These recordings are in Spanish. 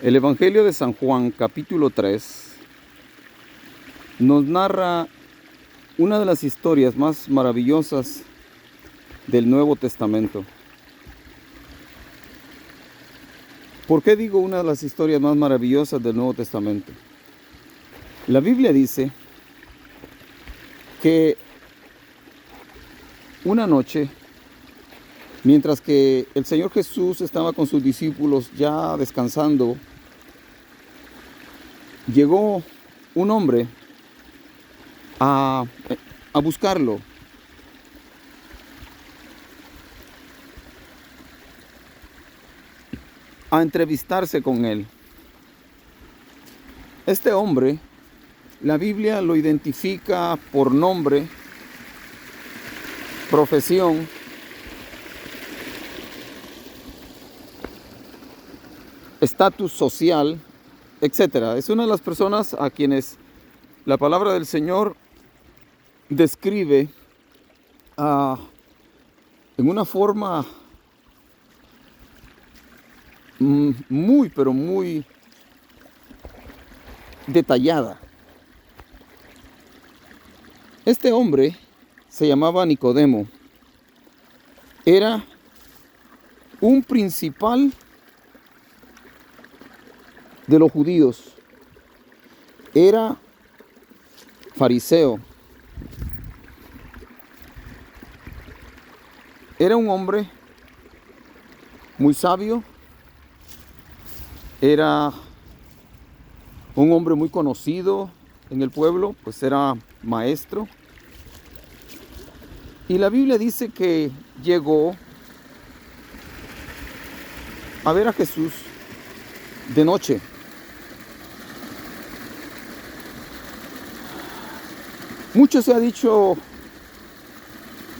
El Evangelio de San Juan, capítulo 3, nos narra una de las historias más maravillosas del Nuevo Testamento. ¿Por qué digo una de las historias más maravillosas del Nuevo Testamento? La Biblia dice que una noche, mientras que el Señor Jesús estaba con sus discípulos ya descansando, llegó un hombre a buscarlo. A entrevistarse con él. Este hombre, la Biblia lo identifica por nombre, profesión, estatus social, etc. Es una de las personas a quienes la palabra del Señor describe en una forma muy detallada. Este hombre se llamaba Nicodemo. Era un principal de los judíos. Era fariseo. Era un hombre muy sabio. Era un hombre muy conocido en el pueblo, pues era maestro. Y la Biblia dice que llegó a ver a Jesús de noche. Mucho se ha dicho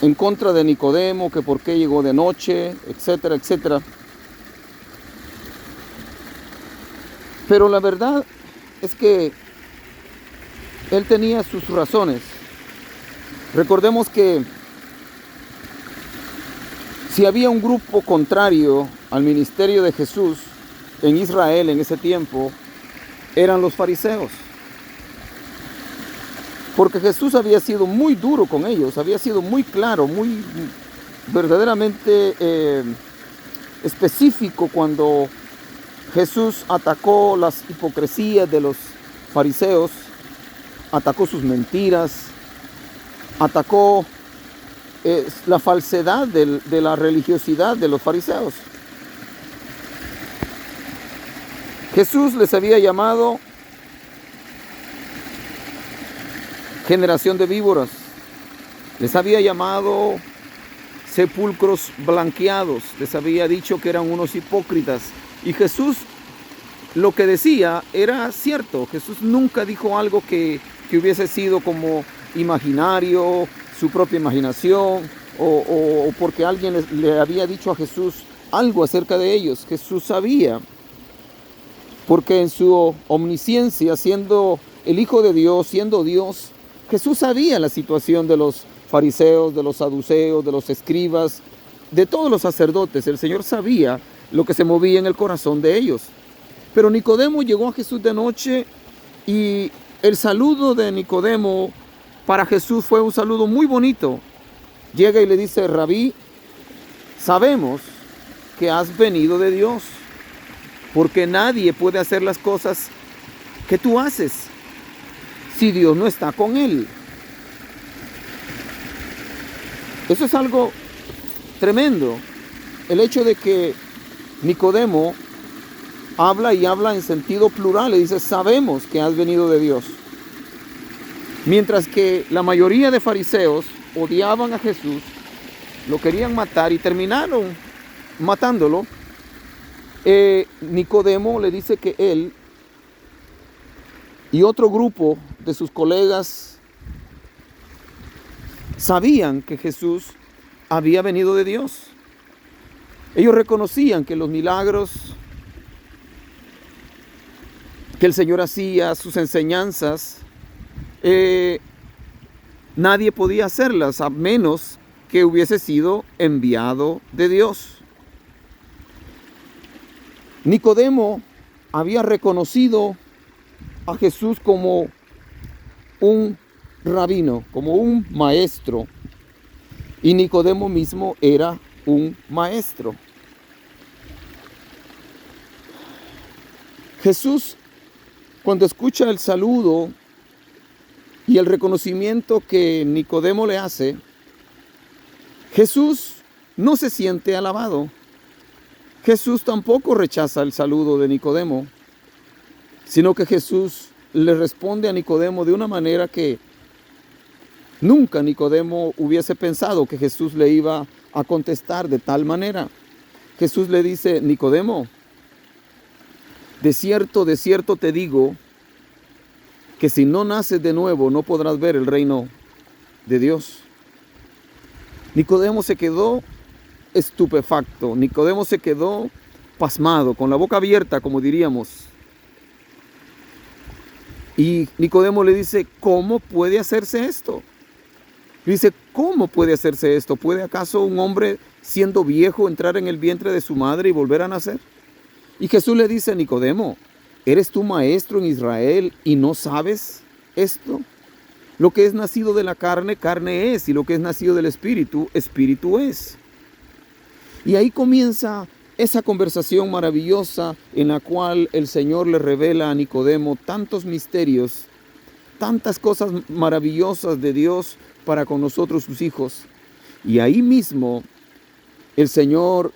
en contra de Nicodemo, que por qué llegó de noche, etcétera, etcétera. Pero la verdad es que él tenía sus razones. Recordemos que si había un grupo contrario al ministerio de Jesús en Israel en ese tiempo, eran los fariseos. Porque Jesús había sido muy duro con ellos, había sido muy claro, muy verdaderamente específico cuando Jesús atacó las hipocresías de los fariseos, atacó sus mentiras, atacó la falsedad de la religiosidad de los fariseos. Jesús les había llamado generación de víboras, les había llamado sepulcros blanqueados, les había dicho que eran unos hipócritas. Y Jesús lo que decía era cierto. Jesús nunca dijo algo que hubiese sido como imaginario, su propia imaginación, o porque alguien le había dicho a Jesús algo acerca de ellos. Jesús sabía, porque en su omnisciencia, siendo el Hijo de Dios, siendo Dios, Jesús sabía la situación de los fariseos, de los saduceos, de los escribas, de todos los sacerdotes. El Señor sabía lo que se movía en el corazón de ellos. Pero Nicodemo llegó a Jesús de noche y el saludo de Nicodemo para Jesús fue un saludo muy bonito. Llega y le dice: Rabí, sabemos que has venido de Dios, porque nadie puede hacer las cosas que tú haces si Dios no está con él. Eso es algo tremendo. El hecho de que Nicodemo habla en sentido plural, le dice: sabemos que has venido de Dios. Mientras que la mayoría de fariseos odiaban a Jesús, lo querían matar y terminaron matándolo. Nicodemo le dice que él y otro grupo de sus colegas sabían que Jesús había venido de Dios. Ellos reconocían que los milagros que el Señor hacía, sus enseñanzas, nadie podía hacerlas a menos que hubiese sido enviado de Dios. Nicodemo había reconocido a Jesús como un rabino, como un maestro. Y Nicodemo mismo era un maestro. Jesús, cuando escucha el saludo y el reconocimiento que Nicodemo le hace, Jesús no se siente alabado. Jesús tampoco rechaza el saludo de Nicodemo, sino que Jesús le responde a Nicodemo de una manera que nunca Nicodemo hubiese pensado que Jesús le iba a contestar de tal manera. Jesús le dice: Nicodemo, de cierto te digo que si no naces de nuevo no podrás ver el reino de Dios. Nicodemo se quedó estupefacto. Nicodemo se quedó pasmado, con la boca abierta, como diríamos. Y Nicodemo le dice: ¿cómo puede hacerse esto? Dice: ¿cómo puede hacerse esto? ¿Puede acaso un hombre siendo viejo entrar en el vientre de su madre y volver a nacer? Y Jesús le dice: Nicodemo, ¿eres tú maestro en Israel y no sabes esto? Lo que es nacido de la carne, carne es, y lo que es nacido del espíritu, espíritu es. Y ahí comienza esa conversación maravillosa en la cual el Señor le revela a Nicodemo tantos misterios, tantas cosas maravillosas de Dios para con nosotros sus hijos. Y ahí mismo el Señor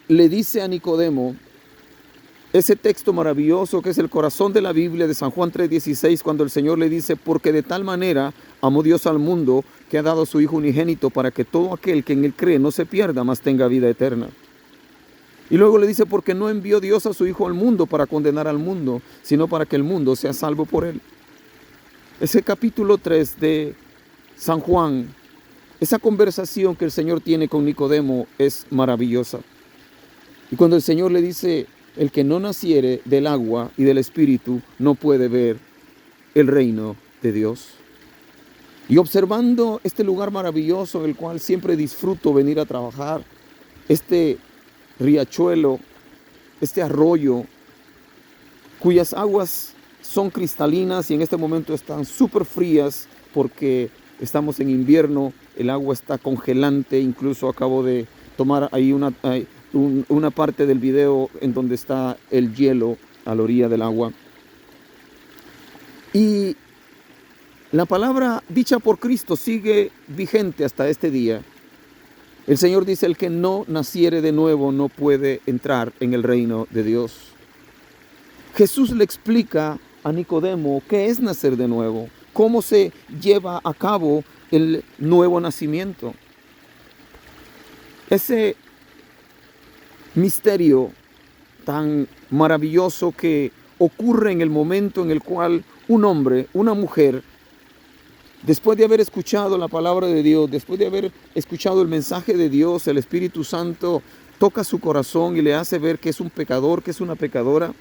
le dice a Nicodemo ese texto maravilloso que es el corazón de la Biblia de San Juan 3:16, cuando el Señor le dice: porque de tal manera amó Dios al mundo que ha dado a su Hijo unigénito para que todo aquel que en él cree no se pierda, mas tenga vida eterna. Y luego le dice: porque no envió Dios a su Hijo al mundo para condenar al mundo, sino para que el mundo sea salvo por él. Ese capítulo 3 de San Juan, esa conversación que el Señor tiene con Nicodemo es maravillosa. Y cuando el Señor le dice: el que no naciere del agua y del espíritu no puede ver el reino de Dios. Y observando este lugar maravilloso en el cual siempre disfruto venir a trabajar, este riachuelo, este arroyo, cuyas aguas son cristalinas y en este momento están súper frías porque estamos en invierno, el agua está congelante, incluso acabo de tomar ahí una parte del video en donde está el hielo a la orilla del agua. Y la palabra dicha por Cristo sigue vigente hasta este día. El Señor dice: el que no naciere de nuevo no puede entrar en el reino de Dios. Jesús le explica a Nicodemo qué es nacer de nuevo, cómo se lleva a cabo el nuevo nacimiento. Ese misterio tan maravilloso que ocurre en el momento en el cual un hombre, una mujer, después de haber escuchado la palabra de Dios, después de haber escuchado el mensaje de Dios, el Espíritu Santo toca su corazón y le hace ver que es un pecador, que es una pecadora.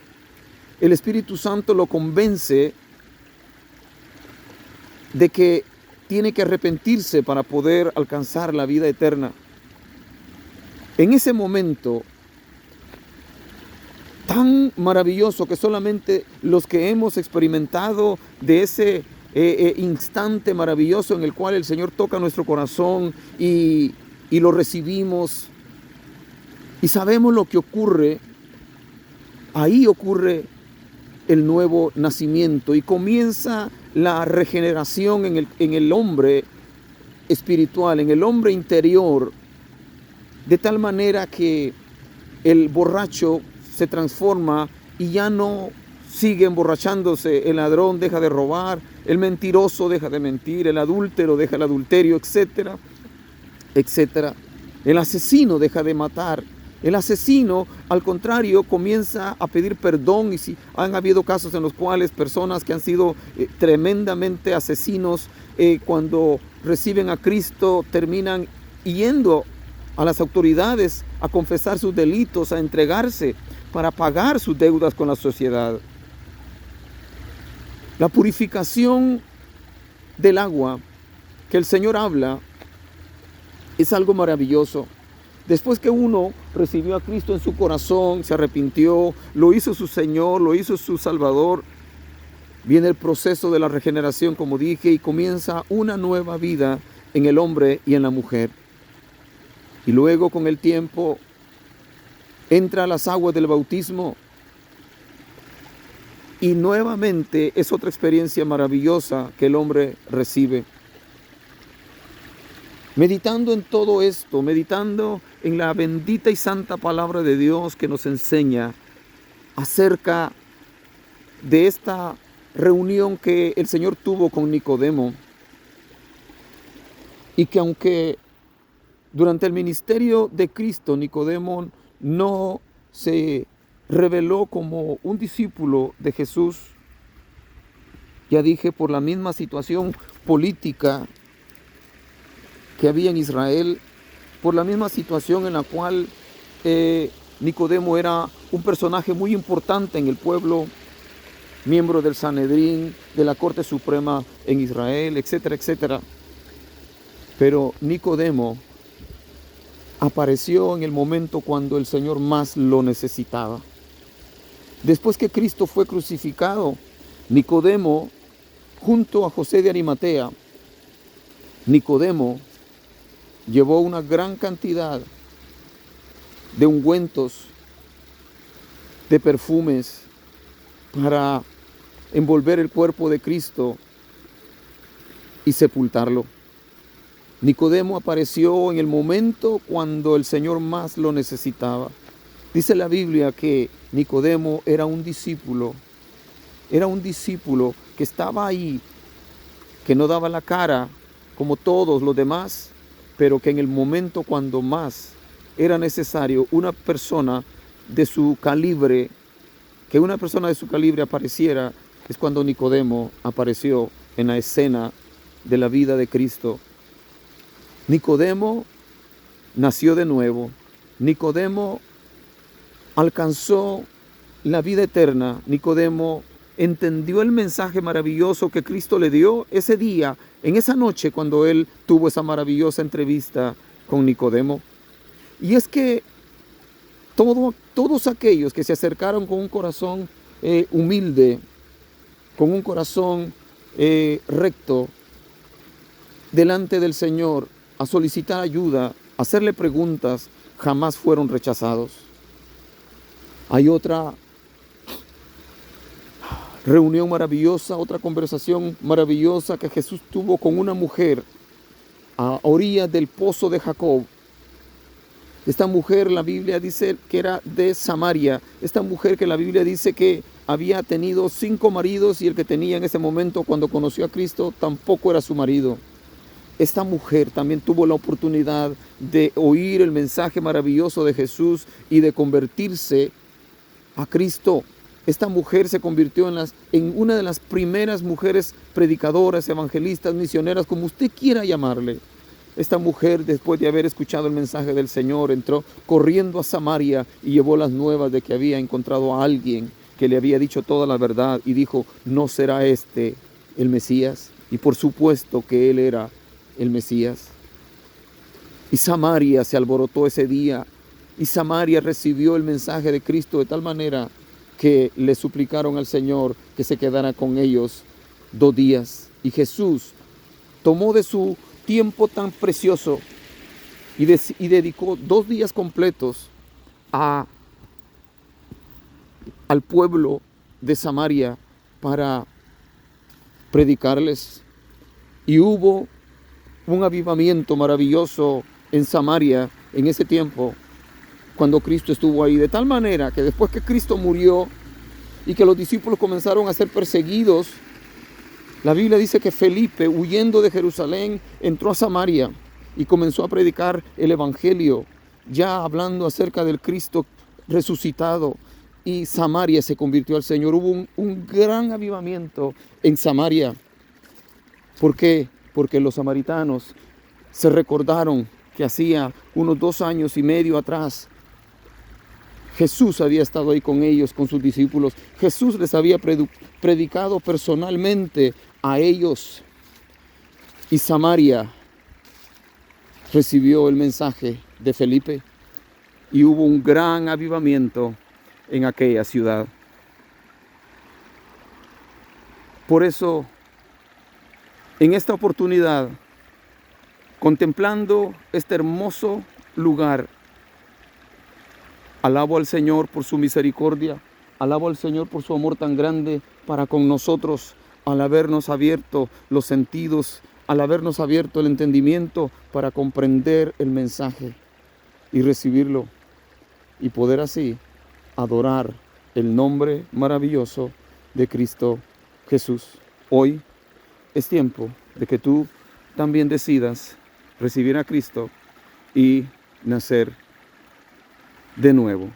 El Espíritu Santo lo convence de que tiene que arrepentirse para poder alcanzar la vida eterna. En ese momento tan maravilloso que solamente los que hemos experimentado de ese instante maravilloso en el cual el Señor toca nuestro corazón y lo recibimos y sabemos lo que ocurre, ahí ocurre el nuevo nacimiento y comienza la regeneración en el hombre espiritual, en el hombre interior, de tal manera que el borracho se transforma y ya no sigue emborrachándose. El ladrón deja de robar, el mentiroso deja de mentir, el adúltero deja el adulterio, etcétera, etcétera. El asesino deja de matar. El asesino, al contrario, comienza a pedir perdón. Y si han habido casos en los cuales personas que han sido tremendamente asesinos, cuando reciben a Cristo, terminan yendo a las autoridades a confesar sus delitos, a entregarse para pagar sus deudas con la sociedad. La purificación del agua que el Señor habla es algo maravilloso. Después que uno recibió a Cristo en su corazón, se arrepintió, lo hizo su Señor, lo hizo su Salvador, viene el proceso de la regeneración, como dije, y comienza una nueva vida en el hombre y en la mujer. Y luego, con el tiempo, entra a las aguas del bautismo y nuevamente es otra experiencia maravillosa que el hombre recibe. Meditando en todo esto, meditando en la bendita y santa palabra de Dios que nos enseña acerca de esta reunión que el Señor tuvo con Nicodemo, y que aunque durante el ministerio de Cristo Nicodemo no se reveló como un discípulo de Jesús, ya dije, por la misma situación política que había en Israel, por la misma situación en la cual Nicodemo era un personaje muy importante en el pueblo, miembro del Sanedrín, de la Corte Suprema en Israel, etcétera, etcétera. Pero Nicodemo apareció en el momento cuando el Señor más lo necesitaba. Después que Cristo fue crucificado, Nicodemo, junto a José de Arimatea, Nicodemo llevó una gran cantidad de ungüentos, de perfumes, para envolver el cuerpo de Cristo y sepultarlo. Nicodemo apareció en el momento cuando el Señor más lo necesitaba. Dice la Biblia que Nicodemo era un discípulo que estaba ahí, que no daba la cara como todos los demás, pero que en el momento cuando más era necesario una persona de su calibre, que una persona de su calibre apareciera, es cuando Nicodemo apareció en la escena de la vida de Cristo. Nicodemo nació de nuevo. Nicodemo alcanzó la vida eterna. Nicodemo entendió el mensaje maravilloso que Cristo le dio ese día, en esa noche, cuando él tuvo esa maravillosa entrevista con Nicodemo. Y es que todos aquellos que se acercaron con un corazón humilde, con un corazón recto, delante del Señor, a solicitar ayuda, a hacerle preguntas, jamás fueron rechazados. Hay otra reunión maravillosa, otra conversación maravillosa que Jesús tuvo con una mujer a orillas del pozo de Jacob. Esta mujer, la Biblia dice que era de Samaria. Esta mujer que la Biblia dice que había tenido 5 maridos y el que tenía en ese momento cuando conoció a Cristo tampoco era su marido. Esta mujer también tuvo la oportunidad de oír el mensaje maravilloso de Jesús y de convertirse a Cristo. Esta mujer se convirtió en una de las primeras mujeres predicadoras, evangelistas, misioneras, como usted quiera llamarle. Esta mujer, después de haber escuchado el mensaje del Señor, entró corriendo a Samaria y llevó las nuevas de que había encontrado a alguien que le había dicho toda la verdad y dijo, ¿no será este el Mesías? Y por supuesto que él era el Mesías. Y Samaria se alborotó ese día y Samaria recibió el mensaje de Cristo de tal manera que le suplicaron al Señor que se quedara con ellos 2 días. Y Jesús tomó de su tiempo tan precioso y dedicó 2 días completos al pueblo de Samaria para predicarles. Y hubo un avivamiento maravilloso en Samaria en ese tiempo, cuando Cristo estuvo ahí, de tal manera que después que Cristo murió y que los discípulos comenzaron a ser perseguidos, la Biblia dice que Felipe, huyendo de Jerusalén, entró a Samaria y comenzó a predicar el evangelio, ya hablando acerca del Cristo resucitado, y Samaria se convirtió al Señor. Hubo un gran avivamiento en Samaria. ¿Por qué? Porque los samaritanos se recordaron que hacía unos 2 años y medio atrás Jesús había estado ahí con ellos, con sus discípulos. Jesús les había predicado personalmente a ellos. Y Samaria recibió el mensaje de Felipe. y hubo un gran avivamiento en aquella ciudad. Por eso, en esta oportunidad, contemplando este hermoso lugar, alabo al Señor por su misericordia, alabo al Señor por su amor tan grande para con nosotros, al habernos abierto los sentidos, al habernos abierto el entendimiento para comprender el mensaje y recibirlo y poder así adorar el nombre maravilloso de Cristo Jesús. Hoy es tiempo de que tú también decidas recibir a Cristo y nacer de nuevo.